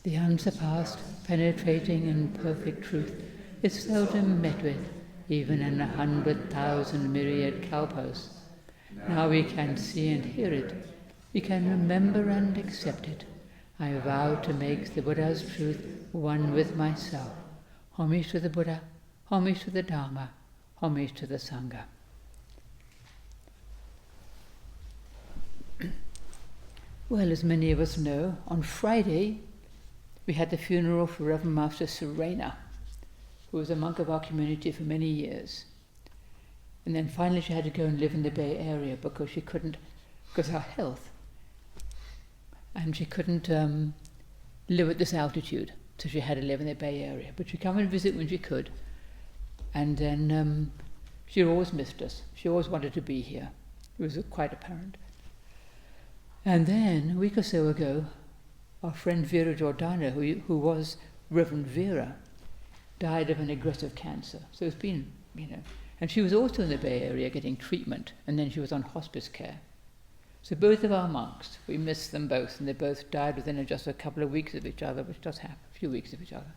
The unsurpassed, penetrating and perfect truth is seldom met with, even in 100,000 myriad kalpas. Now we can see and hear it. We can remember and accept it. I vow to make the Buddha's truth one with myself. Homage to the Buddha, homage to the Dharma, homage to the Sangha. Well, as many of us know, on Friday we had the funeral for Reverend Master Serena, who was a monk of our community for many years. And then finally she had to go and live in the Bay Area because of her health. And she couldn't live at this altitude, so she had to live in the Bay Area. But she'd come and visit when she could. And then she always missed us. She always wanted to be here. It was quite apparent. And then, a week or so ago, our friend Vera Giordano, who was Reverend Vera, died of an aggressive cancer. So it's been, and she was also in the Bay Area getting treatment, and then she was on hospice care. So both of our monks, we missed them both, and they both died within just a couple of weeks of each other, which does happen, a few weeks of each other.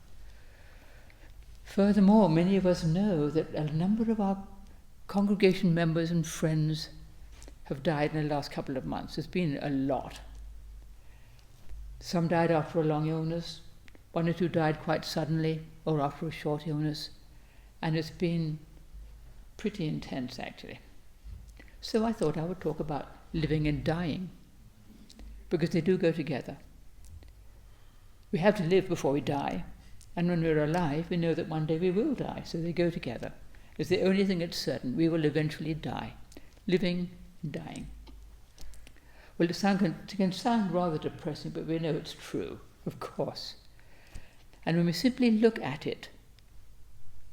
Furthermore, many of us know that a number of our congregation members and friends have died in the last couple of months. There's been a lot. Some died after a long illness, one or two died quite suddenly, or after a short illness, and it's been pretty intense, actually. So I thought I would talk about living and dying, because they do go together. We have to live before we die, and when we're alive, we know that one day we will die, so they go together. It's the only thing that's certain. We will eventually die, living and dying. Well, it can sound rather depressing, but we know it's true, of course. And when we simply look at it,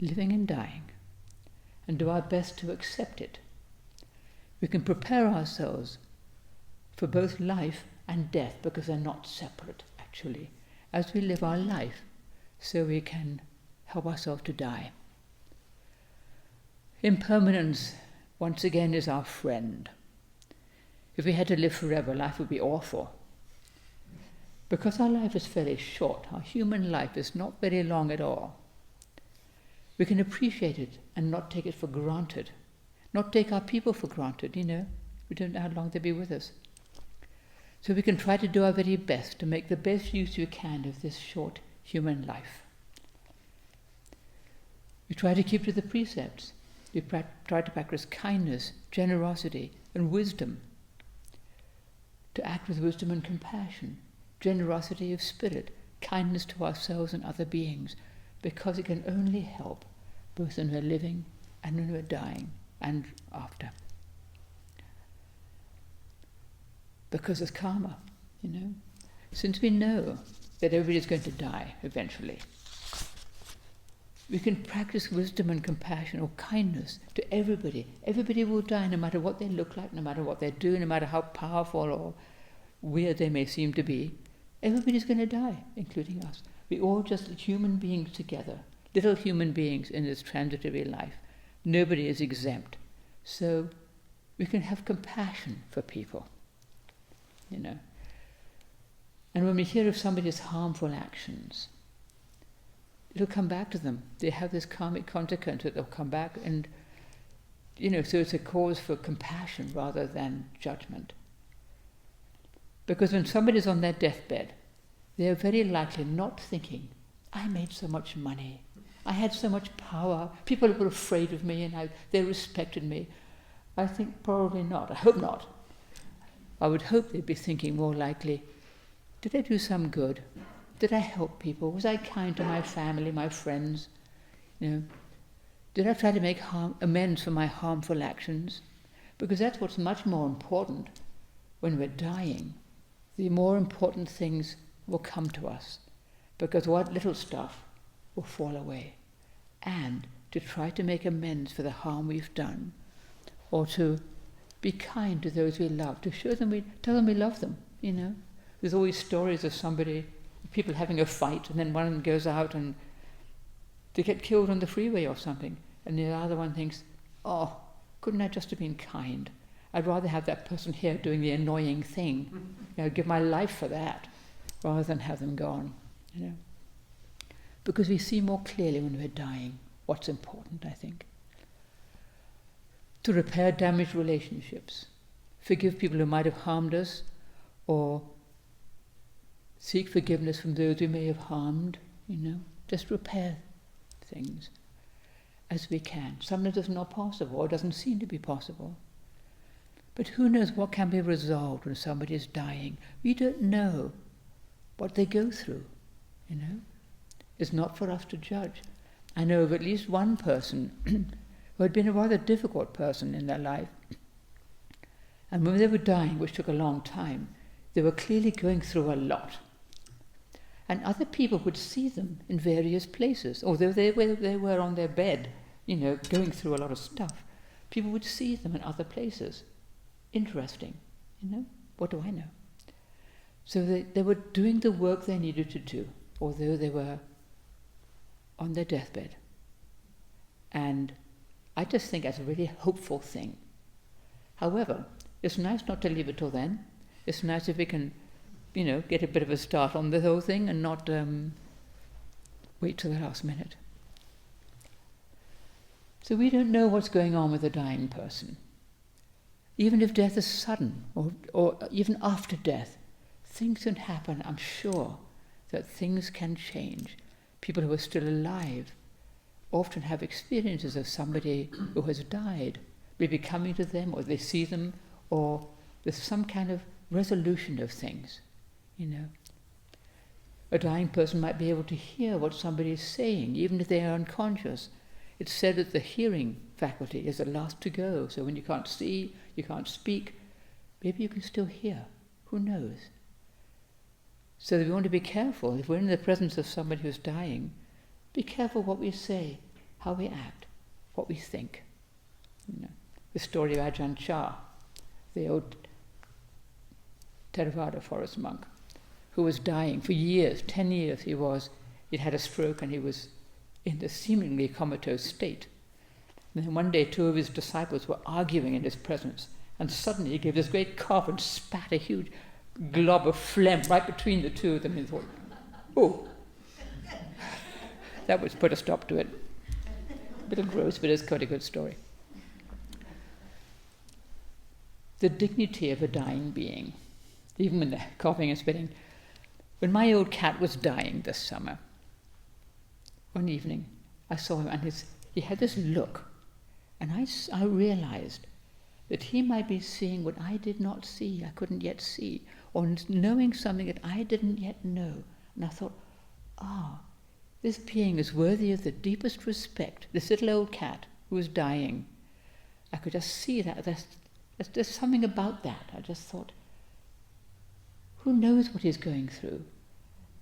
living and dying, and do our best to accept it, we can prepare ourselves for both life and death, because they're not separate, actually, as we live our life, so we can help ourselves to die. Impermanence, once again, is our friend. If we had to live forever, life would be awful. Because our life is fairly short, our human life is not very long at all, we can appreciate it and not take it for granted. Not take our people for granted, We don't know how long they'll be with us. So we can try to do our very best to make the best use we can of this short human life. We try to keep to the precepts. We try to practice kindness, generosity, and wisdom. To act with wisdom and compassion, generosity of spirit, kindness to ourselves and other beings, because it can only help both when we're living and when we're dying and after. Because it's karma, Since we know that everybody's going to die eventually, we can practice wisdom and compassion or kindness to everybody. Everybody will die, no matter what they look like, no matter what they do, no matter how powerful or weird they may seem to be. Everybody's going to die, including us. We're all just human beings together, little human beings in this transitory life. Nobody is exempt. So we can have compassion for people, And when we hear of somebody's harmful actions, it'll come back to them. They have this karmic consequence that they'll come back and, so it's a cause for compassion rather than judgment. Because when somebody's on their deathbed, they are very likely not thinking, I made so much money, I had so much power, people were afraid of me and they respected me. I think probably not. I hope not. I would hope they'd be thinking more likely, did I do some good? Did I help people? Was I kind to my family, my friends? Did I try to make amends for my harmful actions? Because that's what's much more important when we're dying. The more important things will come to us, because what little stuff will fall away. And to try to make amends for the harm we've done, or to be kind to those we love, to tell them we love them, There's always stories of people having a fight, and then one of them goes out and they get killed on the freeway or something, and the other one thinks, oh, couldn't I just have been kind? I'd rather have that person here doing the annoying thing, give my life for that, rather than have them gone. you know. Because we see more clearly when we're dying what's important, I think. To repair damaged relationships, forgive people who might have harmed us, or seek forgiveness from those we may have harmed, you know. Just repair things as we can. Sometimes it's not possible, or it doesn't seem to be possible. But who knows what can be resolved when somebody is dying? We don't know what they go through, you know. It's not for us to judge. I know of at least one person who had been a rather difficult person in their life. And when they were dying, which took a long time, they were clearly going through a lot. And other people would see them in various places, although they were on their bed, you know, going through a lot of stuff. People would see them in other places. Interesting, you know, what do I know? So they were doing the work they needed to do, although they were on their deathbed. And I just think that's a really hopeful thing. However, it's nice not to leave it till then. It's nice if we can, you know, get a bit of a start on the whole thing and not wait till the last minute. So we don't know what's going on with a dying person. Even if death is sudden, or even after death, things can happen. I'm sure that things can change. People who are still alive often have experiences of somebody who has died, maybe coming to them, or they see them, or there's some kind of resolution of things, you know. A dying person might be able to hear what somebody is saying, even if they are unconscious. It's said that the hearing faculty is the last to go, so when you can't see, you can't speak, maybe you can still hear. Who knows? So we want to be careful. If we're in the presence of somebody who's dying, be careful what we say, how we act, what we think. You know, the story of Ajahn Chah, the old Theravada forest monk, who was dying for years, 10 years he'd had a stroke and he was in this seemingly comatose state. And then one day 2 of his disciples were arguing in his presence, and suddenly he gave this great cough and spat a huge glob of phlegm right between the 2 of them, and he thought, oh, that would put a stop to it. A bit gross, but it's quite a good story. The dignity of a dying being, even when they're coughing and spitting. When my old cat was dying this summer, one evening I saw him and he had this look, and I realized that he might be seeing what I did not see, I couldn't yet see, or knowing something that I didn't yet know. And I thought, this being is worthy of the deepest respect, this little old cat who was dying. I could just see that. There's something about that. I just thought, who knows what he's going through?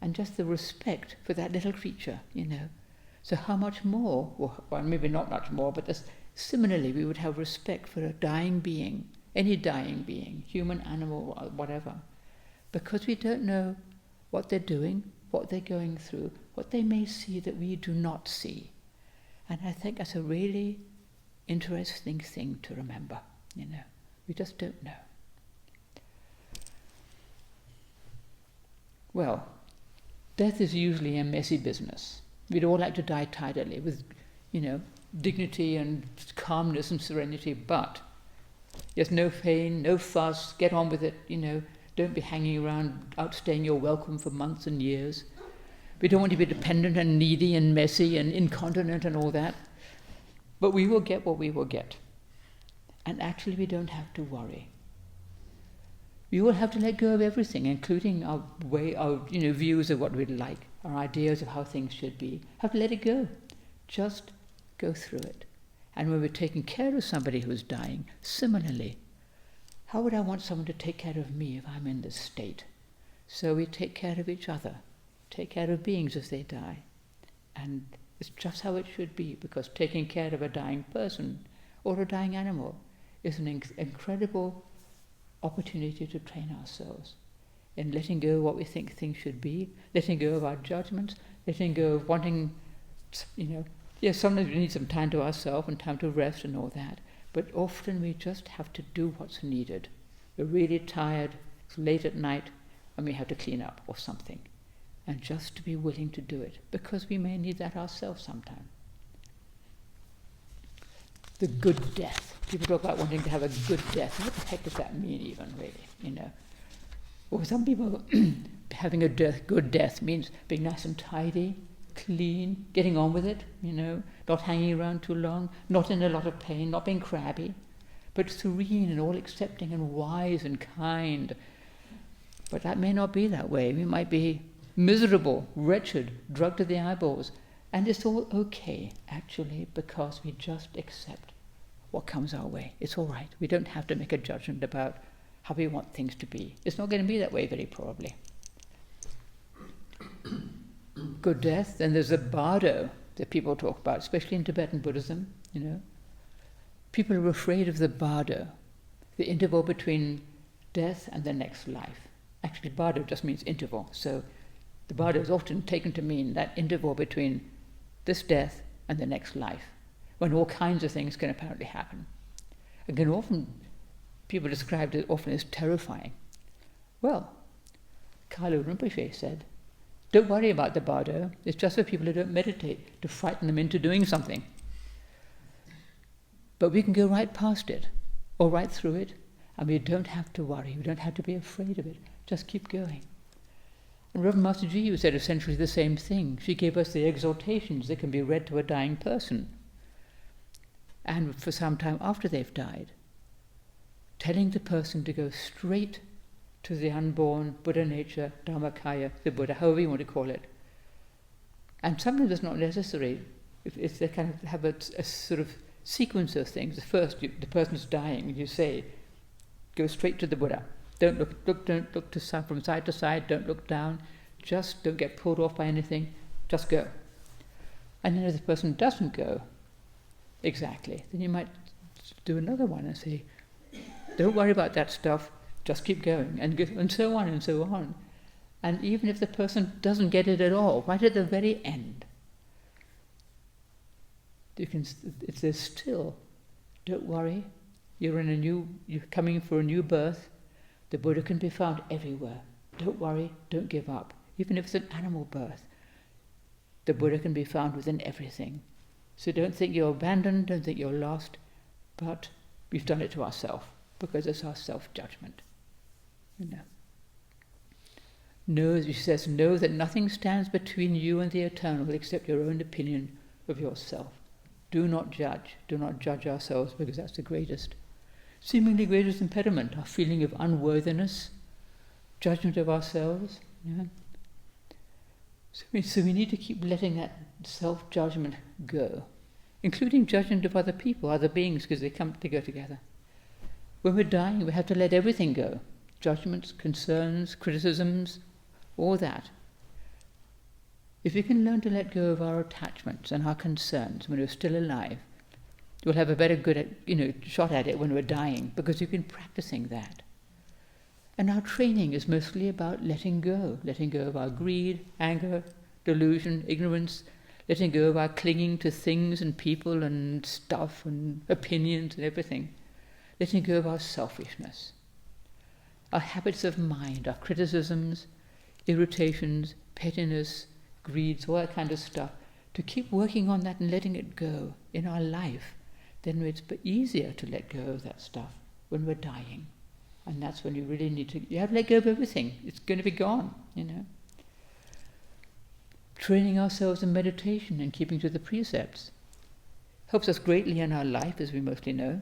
And just the respect for that little creature, you know. So how much more, well maybe not much more, but similarly we would have respect for a dying being, any dying being, human, animal, whatever. Because we don't know what they're doing, what they're going through, what they may see that we do not see. And I think that's a really interesting thing to remember, you know. We just don't know. Well, death is usually a messy business. We'd all like to die tidily with, you know, dignity and calmness and serenity, but there's no pain, no fuss, get on with it, you know. Don't be hanging around outstaying your welcome for months and years. We don't want to be dependent and needy and messy and incontinent and all that. But we will get what we will get. And actually we don't have to worry. We will have to let go of everything, including our views of what we'd like, our ideas of how things should be. Have to let it go. Just go through it. And when we're taking care of somebody who's dying, similarly, how would I want someone to take care of me if I'm in this state? So we take care of each other, take care of beings as they die. And it's just how it should be, because taking care of a dying person or a dying animal is an incredible opportunity to train ourselves in letting go of what we think things should be, letting go of our judgments, letting go of wanting, sometimes we need some time to ourselves and time to rest and all that, but often we just have to do what's needed. We're really tired, it's late at night, and we have to clean up or something. and just to be willing to do it, because we may need that ourselves sometime. The good death. People talk about wanting to have a good death. What the heck does that mean even, really, Or some people, having a good death means being nice and tidy, clean, getting on with it, not hanging around too long, not in a lot of pain, not being crabby, but serene and all-accepting and wise and kind. But that may not be that way. We might be miserable, wretched, drugged to the eyeballs, and it's all okay, actually, because we just accept what comes our way. It's all right. We don't have to make a judgment about how we want things to be. It's not going to be that way, very probably. Good death. Then there's the bardo that people talk about, especially in Tibetan Buddhism, People are afraid of the bardo, the interval between death and the next life. Actually, bardo just means interval. So the bardo is often taken to mean that interval between this death and the next life, when all kinds of things can apparently happen. And people describe it often as terrifying. Well, Kalu Rinpoche said, don't worry about the bardo. It's just for people who don't meditate, to frighten them into doing something. But we can go right past it, or right through it, and we don't have to worry. We don't have to be afraid of it. Just keep going. And Reverend Master Jiyu said essentially the same thing. She gave us the exhortations that can be read to a dying person, and for some time after they've died, telling the person to go straight to the unborn Buddha nature, Dharmakaya, the Buddha, however you want to call it. And sometimes it's not necessary. If they kind of have a sort of sequence of things. First, the person's dying, you say, go straight to the Buddha. Don't look from side to side, don't look down, just don't get pulled off by anything, just go. And then if the person doesn't go exactly, then you might do another one and say, don't worry about that stuff, just keep going, and so on and so on. And even if the person doesn't get it at all, right at the very end, it says still, don't worry, you're coming for a new birth. The Buddha can be found everywhere. Don't worry, don't give up. Even if it's an animal birth, the Buddha can be found within everything. So don't think you're abandoned, don't think you're lost, but we've done it to ourselves, because it's our self-judgment. She says, know that nothing stands between you and the eternal except your own opinion of yourself. Do not judge ourselves, because that's the seemingly greatest impediment, our feeling of unworthiness, judgment of ourselves. So we need to keep letting that self-judgment go, including judgment of other people, other beings, because they go together. When we're dying, we have to let everything go. Judgments, concerns, criticisms, all that. If we can learn to let go of our attachments and our concerns when we're still alive, we'll have a better shot at it when we're dying, because we've been practicing that. And our training is mostly about letting go of our greed, anger, delusion, ignorance, letting go of our clinging to things and people and stuff and opinions and everything, letting go of our selfishness, our habits of mind, our criticisms, irritations, pettiness, greeds, all that kind of stuff, to keep working on that and letting it go in our life. Then it's easier to let go of that stuff when we're dying. And that's when you really need to, you have to let go of everything. It's going to be gone, Training ourselves in meditation and keeping to the precepts helps us greatly in our life, as we mostly know.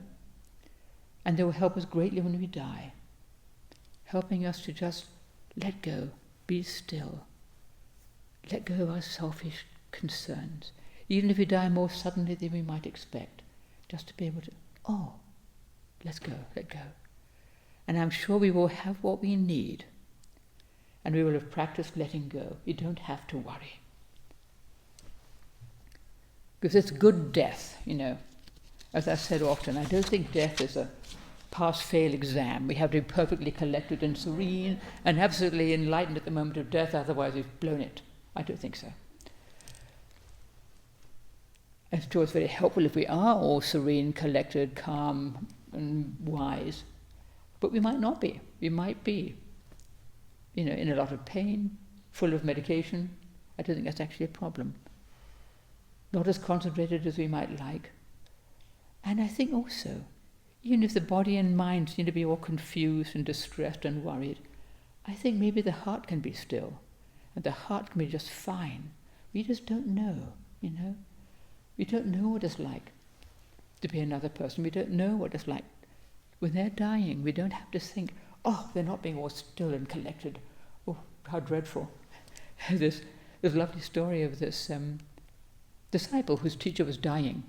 And they will help us greatly when we die, helping us to just let go, be still, let go of our selfish concerns, even if we die more suddenly than we might expect, just to be able to, let go. And I'm sure we will have what we need, and we will have practiced letting go. You don't have to worry. Because it's good death, As I've said often, I don't think death is a pass-fail exam. We have to be perfectly collected and serene and absolutely enlightened at the moment of death, otherwise we've blown it. I don't think so. I'm sure it's very helpful if we are all serene, collected, calm, and wise. But we might not be. We might be, in a lot of pain, full of medication, I don't think that's actually a problem. Not as concentrated as we might like. And I think also, even if the body and mind seem to be all confused and distressed and worried, I think maybe the heart can be still, and the heart can be just fine. We just don't know, you know. We don't know what it's like to be another person. We don't know what it's like when they're dying. We don't have to think, oh, they're not being all still and collected. Oh, how dreadful. There's a lovely story of this disciple whose teacher was dying.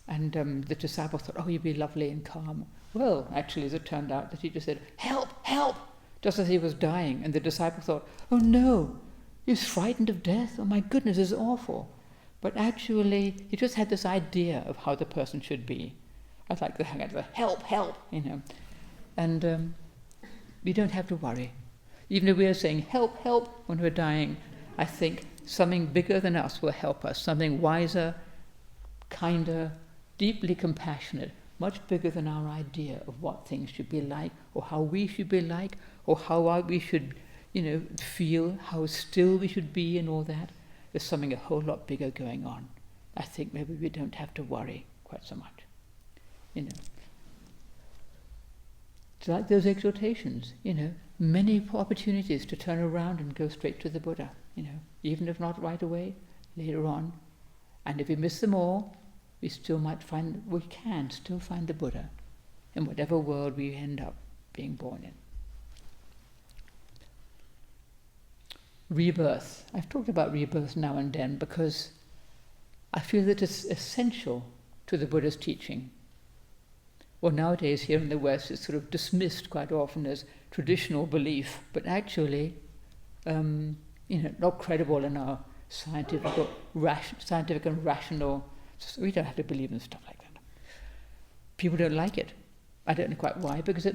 And the disciple thought, oh, you'd be lovely and calm. Well, actually, as it turned out, the teacher said, help, help, just as he was dying. And the disciple thought, oh no, he's frightened of death. Oh my goodness, this is awful. But actually, he just had this idea of how the person should be. I'd like to hang out with help, help, you know. And we don't have to worry. Even if we are saying help, help when we're dying, I think something bigger than us will help us, something wiser, kinder, deeply compassionate, much bigger than our idea of what things should be like, or how we should be like, or how we should, you know, feel, how still we should be and all that. There's something a whole lot bigger going on. I think maybe we don't have to worry quite so much, you know. It's like those exhortations, you know, many opportunities to turn around and go straight to the Buddha, you know, even if not right away, later on. And if we miss them all, we can still find the Buddha in whatever world we end up being born in. Rebirth. I've talked about rebirth now and then because I feel that it's essential to the Buddha's teaching. Well, nowadays here in the West it's sort of dismissed quite often as traditional belief, but actually, not credible in our scientific and rational. So we don't have to believe in stuff like that. People don't like it. I don't know quite why, because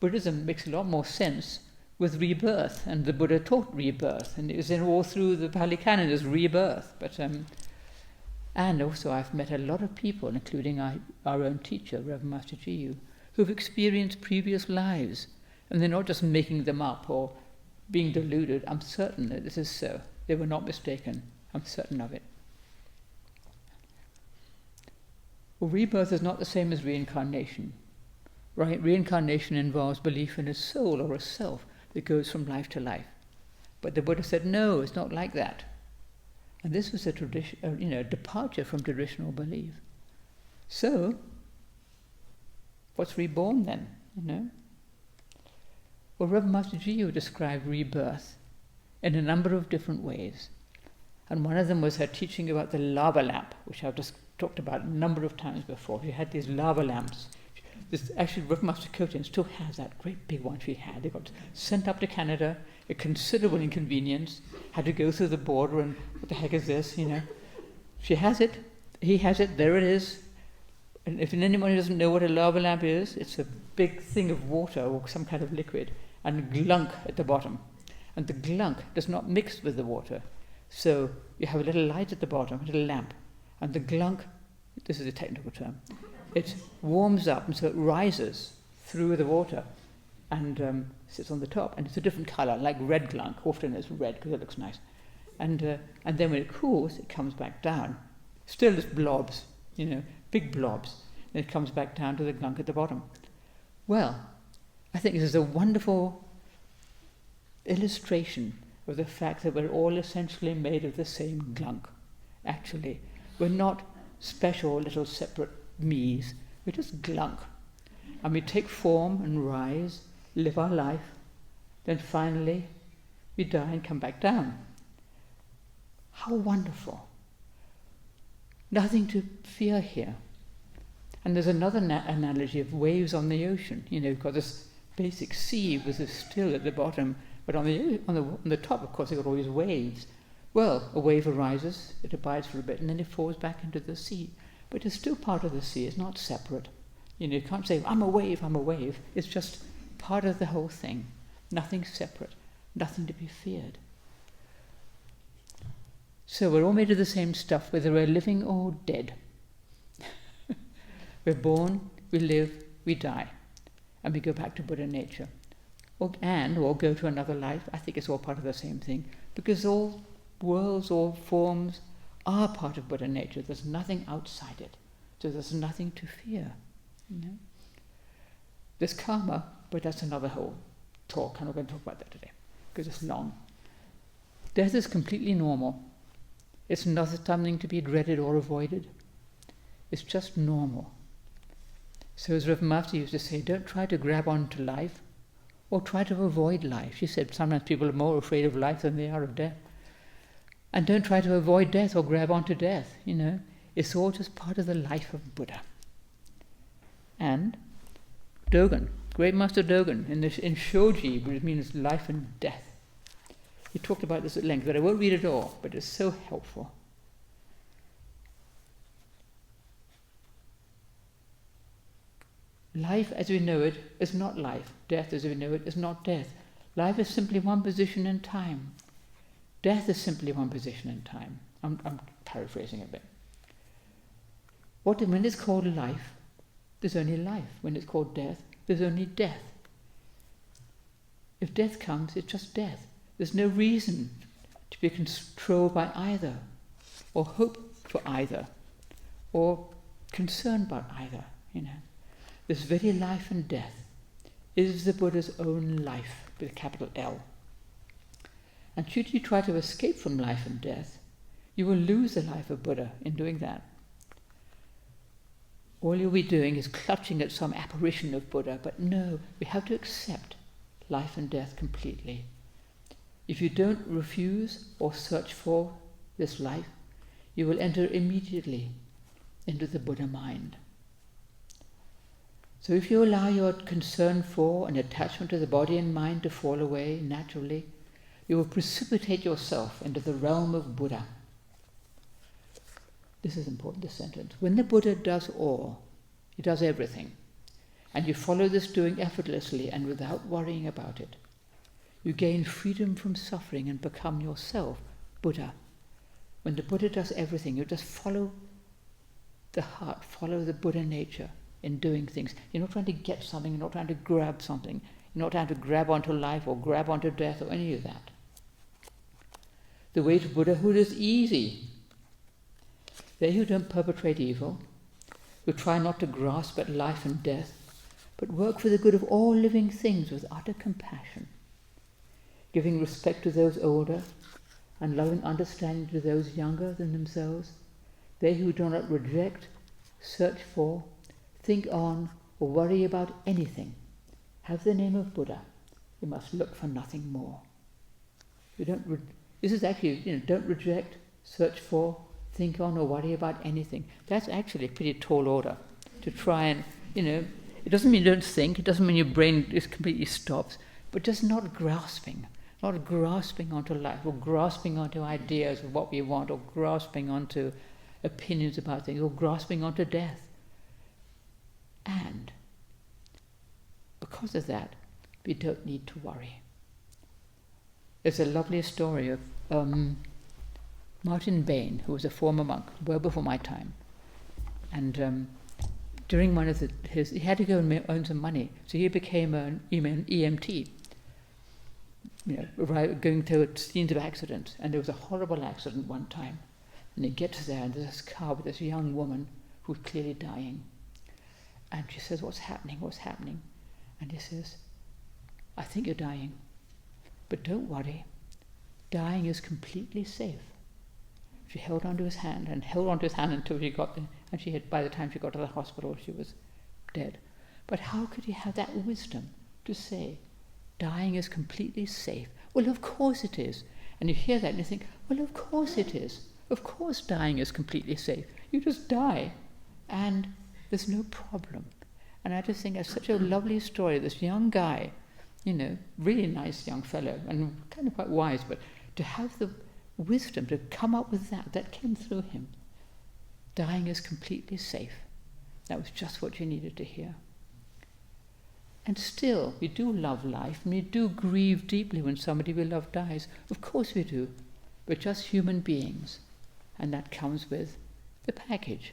Buddhism makes a lot more sense with rebirth, and the Buddha taught rebirth, and it was in all through the Pali Canon as rebirth. But and also I've met a lot of people, including our own teacher, Reverend Master Jiyu, who've experienced previous lives, and they're not just making them up or being deluded. I'm certain that this is so. They were not mistaken. I'm certain of it. Well, rebirth is not the same as reincarnation, right? Reincarnation involves belief in a soul or a self that goes from life to life. But the Buddha said, no, it's not like that. And this was a departure from traditional belief. So, what's reborn then, you know? Well, Reverend Master Jiyu described rebirth in a number of different ways. And one of them was her teaching about the lava lamp, which I've just talked about a number of times before. She had these lava lamps. Actually, Reverend Master Kotin still has that great big one she had. They got sent up to Canada, a considerable inconvenience, had to go through the border, and what the heck is this, you know? She has it, he has it, there it is. And if anyone who doesn't know what a lava lamp is, it's a big thing of water or some kind of liquid, and glunk at the bottom. And the glunk does not mix with the water. So you have a little light at the bottom, a little lamp, and the glunk, this is a technical term, it warms up, and so it rises through the water and sits on the top, and it's a different color, like red glunk. Often it's red because it looks nice. And then when it cools, it comes back down. Still as blobs, you know, big blobs. And it comes back down to the glunk at the bottom. Well, I think this is a wonderful illustration of the fact that we're all essentially made of the same glunk. Actually, we're not special little separate me's. We're just glunk. And we take form and rise, live our life, then finally we die and come back down. How wonderful. Nothing to fear here. And there's another analogy of waves on the ocean. You know, you've got this basic sea with this still at the bottom, but on the top, of course, you've got all these waves. Well, a wave arises, it abides for a bit, and then it falls back into the sea. But it's still part of the sea, it's not separate. You know, you can't say, I'm a wave, I'm a wave. It's just part of the whole thing. Nothing separate, nothing to be feared. So we're all made of the same stuff, whether we're living or dead. We're born, we live, we die, and we go back to Buddha nature. or go to another life. I think it's all part of the same thing, because all worlds, all forms are part of Buddha nature. There's nothing outside it, so there's nothing to fear. There's karma, but that's another whole talk. I'm not going to talk about that today because it's long. Death is completely normal. It's not something to be dreaded or avoided. It's just normal. So as Reverend Master used to say, don't try to grab onto life or try to avoid life. She said sometimes people are more afraid of life than they are of death. And don't try to avoid death or grab onto death, It's all just part of the life of Buddha. And Dogen, Great Master Dogen, in Shoji, which means life and death, he talked about this at length, but I won't read it all, but it's so helpful. Life as we know it is not life. Death as we know it is not death. Life is simply one position in time. Death is simply one position in time. I'm paraphrasing a bit. When it's called life, there's only life. When it's called death, there's only death. If death comes, it's just death. There's no reason to be controlled by either, or hope for either, or concern about either, This very life and death is the Buddha's own life, with a capital L. And should you try to escape from life and death, you will lose the life of Buddha in doing that. All you'll be doing is clutching at some apparition of Buddha, but no, we have to accept life and death completely. If you don't refuse or search for this life, you will enter immediately into the Buddha mind. So if you allow your concern for and attachment to the body and mind to fall away naturally, you will precipitate yourself into the realm of Buddha. This is important, this sentence. When the Buddha does all, he does everything, and you follow this doing effortlessly and without worrying about it, you gain freedom from suffering and become yourself Buddha. When the Buddha does everything, you just follow the heart, follow the Buddha nature in doing things. You're not trying to get something, you're not trying to grab something, you're not trying to grab onto life or grab onto death or any of that. The way to Buddhahood is easy. They who don't perpetrate evil, who try not to grasp at life and death, but work for the good of all living things with utter compassion, giving respect to those older and loving understanding to those younger than themselves, they who do not reject, search for, think on, or worry about anything, have the name of Buddha. You must look for nothing more. This is actually, don't reject, search for, think on, or worry about anything. That's actually a pretty tall order to try and, it doesn't mean you don't think, it doesn't mean your brain just completely stops, but just not grasping onto life, or grasping onto ideas of what we want, or grasping onto opinions about things, or grasping onto death. And because of that, we don't need to worry. There's a lovely story of Martin Bain, who was a former monk, well before my time. And during one of he had to go and earn some money, so he became an EMT, going to scenes of accidents. And there was a horrible accident one time. And he gets there, and there's this car with this young woman who's clearly dying. And she says, what's happening? And he says, I think you're dying. But don't worry. Dying is completely safe. She held onto his hand until she got there. And by the time she got to the hospital, she was dead. But how could he have that wisdom to say, dying is completely safe? Well, of course it is. And you hear that and you think, well, of course it is. Of course dying is completely safe. You just die, and there's no problem. And I just think that's such a lovely story. This young guy, really nice young fellow, and kind of quite wise, but to have the wisdom to come up with that came through him. Dying is completely safe. That was just what you needed to hear. And still, we do love life, and we do grieve deeply when somebody we love dies. Of course we do. We're just human beings. And that comes with the package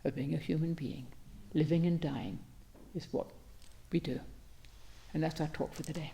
of being a human being. Living and dying is what we do. And that's our talk for today.